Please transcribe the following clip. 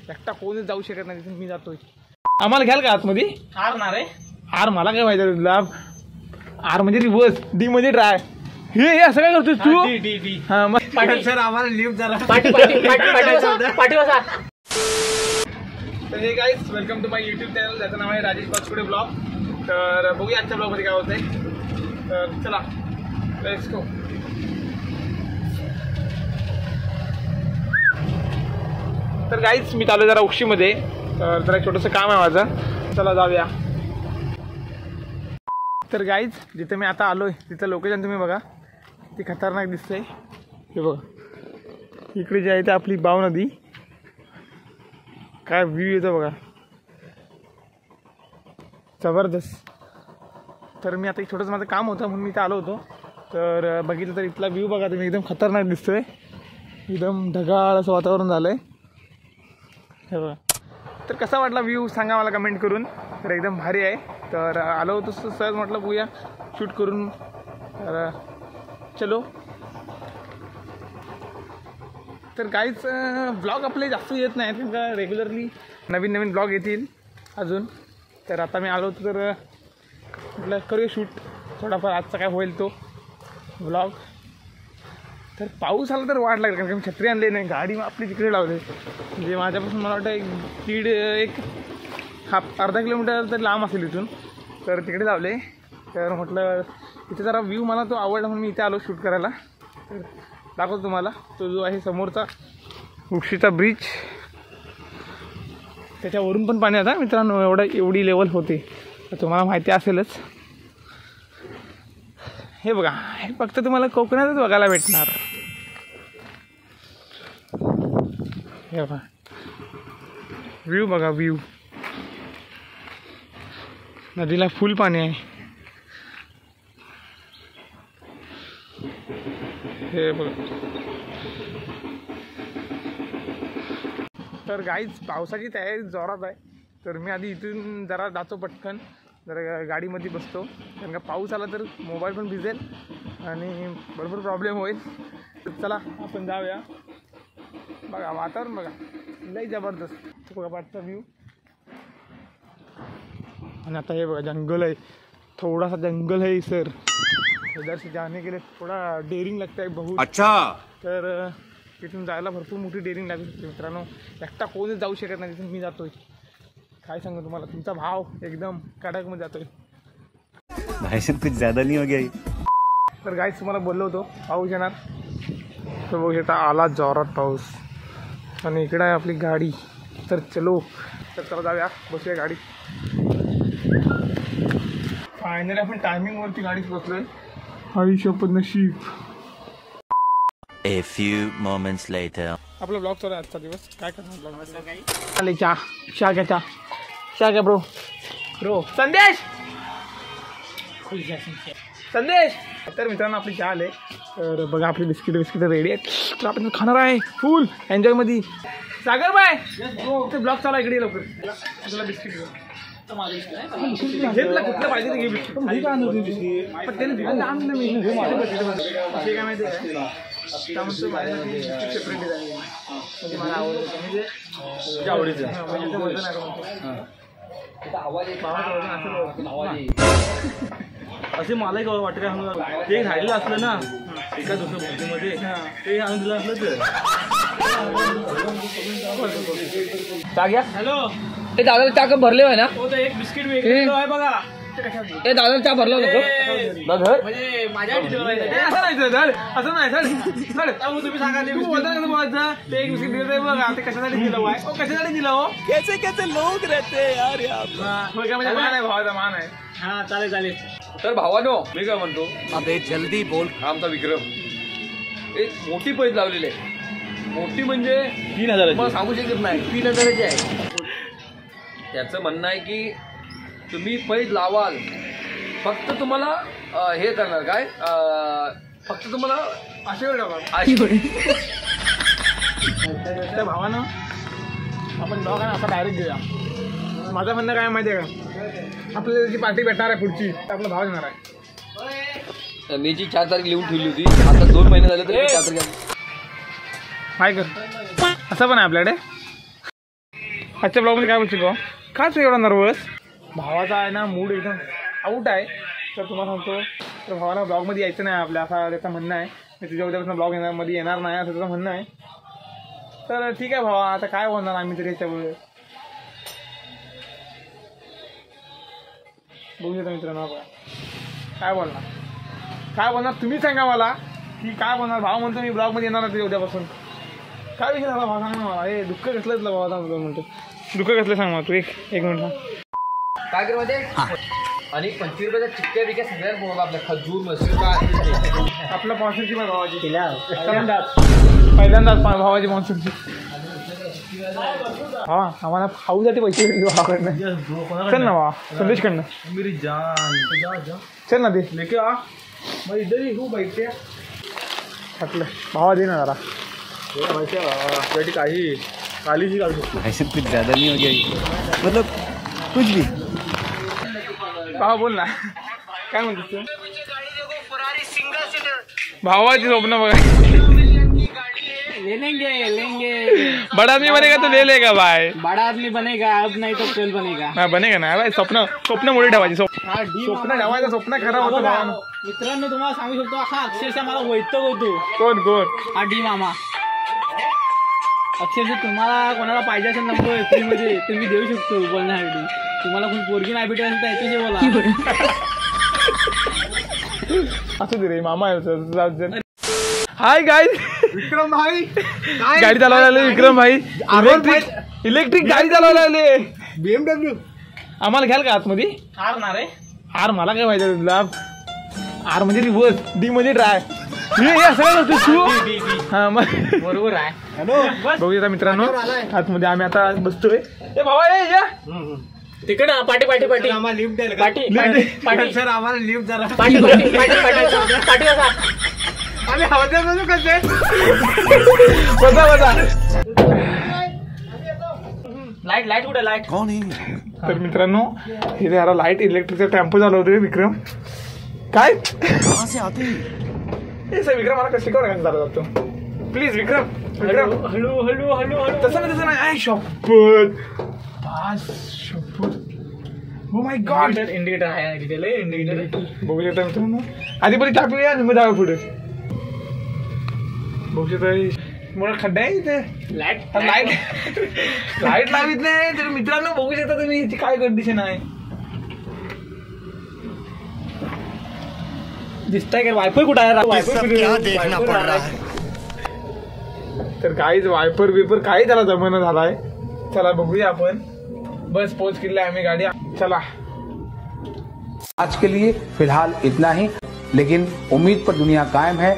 एकटा कोणीच जाऊ शकत नाही तिथे, मी जातोय. आम्हाला घ्याल का आतमध्ये? हार ना रे. हार मला काय माहिती तुला. आर म्हणजे रिवर्स, डी म्हणजे ट्राय. हे असं काय करतोस तू? हा मग पाटील सर आम्हाला लिफ्ट जरा पाटी बसा. तर hey guys, welcome to my YouTube channel, ज्याचं नाव आहे राजेश पाचपुडे ब्लॉग. तर बघूया आजच्या ब्लॉगमध्ये काय होतंय. तर चला लेट्स गो. तर गाईज मी चालू जरा उक्षीमध्ये, तर जरा छोटंसं काम आहे माझं, चला जाऊया. तर गाईज जिथे मी आता आलोय तिथं लोकेशन तुम्ही बघा, ती खतरनाक दिसतंय. हे बघा इकडे जे आहे ते आपली बाव नदी, काय व्ह्यू येतो बघा, जबरदस्त. तर मी आता एक छोटंसं माझं काम होतं म्हणून मी इथं आलो होतो. तर बघितलं तर इथला व्ह्यू बघा तुम्ही, एकदम खतरनाक दिसतोय, एकदम ढगाळ असं वातावरण झालं आहे. हे बघा. तर कसा वाटला व्ह्यू सांगा मला कमेंट करून. तर एकदम भारी आहे. तर आलो होतो सहज, म्हटलं बघूया शूट करून. तर चलो. तर काहीच ब्लॉग आपले जास्त येत नाहीत, कारण का रेग्युलरली नवीन नवीन ब्लॉग येतील अजून. तर आता मी आलो होतो तर म्हटलं करूया शूट थोडाफार, आजचा काय होईल तो ब्लॉग. तर पाऊस आला तर वाट लागेल, कारण का मी छत्री आणली नाही, गाडी आपली तिकडे लावली. म्हणजे माझ्यापासून मला वाटतं एक अर्धा किलोमीटर तरी लांब असेल इथून, तर तिकडे लावले. तर म्हटलं इथे जरा व्ह्यू मला तो आवडला म्हणून मी इथे आलो शूट करायला. तर दाखवतो तुम्हाला तो जो आहे समोरचा उक्षीचा ब्रिज, त्याच्यावरून पण पाणी आता मित्रांनो एवढी लेवल होते, तर तुम्हाला माहिती असेलच. हे बघा, हे फक्त तुम्हाला कोकणातच बघायला भेटणार. हे बघा व्ह्यू बघा, व्ह्यू नदीला फुल पाणी आहे. हे बघा. तर गाईज पावसाची तयारी जोरात आहे. तर मी आधी इथून जरा जातो पटकन, जरा गाडीमध्ये बसतो, कारण का पाऊस आला तर मोबाईल पण भिजेल आणि भरपूर प्रॉब्लेम होईल. तर चला आपण जाऊया. बघा वातावरण बघा, लई जबरदस्त बघा पाठचा व्ह्यू. आणि आता हे बघा जंगल आहे, थोडासा जंगल है सर, इधर से जाने के लिए थोड़ा डेअरिंग लगता है बहुत. अच्छा. तर तिथून जायला भरपूर मोठी डेअरिंग लागू शकते मित्रांनो, एकटा कोणीच जाऊ शकत नाही तिथून, मी जातोय. काय सांगू तुम्हाला, तुमचा भाव एकदम कडकमध्ये जातोय. भाषण कुछ ज्यादा नहीं हो गया. तर गाईज तुम्हाला बोललो होतो पाऊस येणार, तर बघू शकता आला जोरात पाऊस. आणि इकडं आहे आपली गाडी. तर चलो, तर चला जाऊया, बसूया गाडी. फायनली आपण टायमिंगवरती गाडीत बसलोय. आयुष्यपद नशीब. A few moments later. आपला ब्लॉग चालू आहे आजचा दिवस. काय करणार ब्लॉग? आले चहा घ्या, चहा घ्या ब्रो. संदेश. तर मित्रांनो आपली चहा आले. तर बघा आपली बिस्किट रेडी आहेत. तर आपण खाणार आहे फुल एन्जॉय मध्ये. सागर बाय ते ब्लॉग चालू इकडे लवकर. तुला बिस्किट घेतला, कुठलं पाहिजे ते घे बिस्किट. पण त्याने दिलं आणलं मी. काय माहिती आहे त्यामध्ये माझ्यासाठी बिस्किट सेपरेट डिझाईन म्हणजे मला आवडतं, म्हणजे आवडीचं असे मलाही वाटत काय ते राहिलेलं असलं ना एका दुसऱ्या भरतीमध्ये, ते आणून दिलं असलं तर. हॅलो, ते दादाला चहा कप भरले आहे ना? एक बिस्किट वेगळं आहे बघा. ते दादाला चहा भरला होता घर, म्हणजे माझ्या असं नाही. तुम्ही सांगा ते एक बिस्किट दिलं बघा, ते कशासाठी दिलं आहे, कशासाठी दिलं हो, कैसे लोक रहते यार यार. म्हणजे मान आहे, भावाचा मान आहे. हा चालेल. तर भावानो मी काय म्हणतो, अबे जल्दी बोल. आमचा विक्रम एक मोठी पैज लावलेली आहे. मोठी म्हणजे 3000 मला सांगू शकत नाही, 3000ची आहे. त्याचं म्हणणं आहे की तुम्ही पैज लावाल, फक्त तुम्हाला हे करणार काय, फक्त तुम्हाला असे त्या भावानं आपण ब्लॉग आहे असा डायरेक्ट घेऊया. माझं म्हणणं काय माहिती आहे का, आपल्याला त्याची पार्टी भेटणार आहे पुढची, आपला भाव घेणार आहे. मी जी 4 तारीख लिहून ठेवली होती, आता 2 महिने झाले तर 4 तारीख काय कर, असं पण आहे आपल्याकडे. आजच्या ब्लॉगमध्ये काय बोलशील भाऊ? का तू एवढा नर्वस? भावाचा आहे ना मूड एकदम आऊट आहे. तर तुम्हाला सांगतो तर भावाला ब्लॉगमध्ये यायचं नाही आपल्या, असा त्याचं म्हणणं आहे. मी तुझ्या उद्यापासून ब्लॉग मध्ये येणार नाही असं त्याचं म्हणणं आहे. तर ठीक आहे भावा, आता काय बोलणार आम्ही तरी ह्याच्यामुळे. बघू शकता मित्रांनो काय बोलणार तुम्ही सांगा मला की काय बोलणार. भाव म्हणतो मी ब्लॉगमध्ये येणार नाही उद्यापासून. काय विषय झाला भाव सांग ना मला. हे दुःख कसलं भावा म्हणतो. दुःख कसलं सांग मला तू. एक मिनिट काय कर मध्ये आणि 25 रुपयाच्या चिक्क्या बिक्या सगळ्यात बोला आपल्या खजूर मसूर काय आपलं स्पॉन्सरशिप आहे भावाची. पहिल्यांदाच भावाची स्पॉन्सरशिप. हा आम्हाला खाऊसाठी पैसे भावाकडनं. चल ना भावा संदेश कडनं. मेरी जान चल ना ते लेके आ मैं इधर ही हूँ बैठ के. टाकलं भावा दे ना जरा. बेटी काही काली जी काढू. भाई साहब कुछ ज्यादा नहीं हो गया ये? मतलब कुछ भी. भावा बोल ना काय म्हणतोस तू? भावाची स्वप्न बघा. लेंगे बड़ा आदमी बनेगा तो ले लेगा भाई. बड़ा आदमी बनेगा अब नहीं तो कल बनेगा. हा बनेगा ना भाई. स्वप्न मोठी ठेवायची. स्वप्न ठेवायचं. स्वप्न खरं होतं भावानं. मित्रांनो तुम्हाला सांगू शकतो हा अक्षरशः मला वैतक होतो. कोण हा डी मामा. अक्षरशः तुम्हाला कोणाला पाहिजे असेल नंबर फ्रीमध्ये तुम्ही देऊ शकतो बोलण्यासाठी. तुम्हाला कोण पोरगी नाही भेटत असेल तर याच्याशी बोला. असं दे रे मामा आहे. हाय गाईज विक्रम भाई गाडी चालवायला आले. विक्रम भाई इलेक्ट्रिक गाडी चालवायला आले. BMW आम्हाला घ्याल का आतमध्ये? हार ना रे. आर मला काय माहिती तुला. आर म्हणजे रिव्हर्स, डी म्हणजे ड्राय. हा मग बरोबर आहे. बघूया मित्रांनो आतमध्ये आम्ही आता बसतोय. ए भावा ए या तिकडे पाठी पाठी पाठी आम्हाला लिफ्ट द्यायला पाठी पाठी पाठी सर आम्हाला लिफ्ट जरा पाठी पाठी पाठी पाठी बसा. आम्ही हवाच्या बाजू कसे बसा. लाईट कुठे लाईट? कौन है? तर मित्रांनो हे जरा लाईट इलेक्ट्रिकचा टेम्पो चालवतोय विक्रम. काय कहाँ से आते हैं? हे सर विक्रम मला कशी कवर चालू जातो. प्लीज विक्रम हळू हळू हळू हळू. तसं नाही आय शपथ ओ माय गॉड. इंडिकेटर आहे इंडिकेटर. बघू शकता मित्रांनो आधी पण टाकूया आणि मग जाऊ पुढे. बघू शकता मोठा खड्डा आहे इथे. लाईट लावित नाही तर मित्रांनो बघू शकता तुम्ही याची काय कंडिशन आहे. दिसतंय का वायफाय कुठं आहे? तर काहीच वायपर बिपर काही त्याला जमाना झालाय. चला बघूया आपण. बस पोच केली आम्ही गाडी. चला आज के लिए फिलहाल इतना ही, लेकिन उम्मीद पर दुनिया कायम है.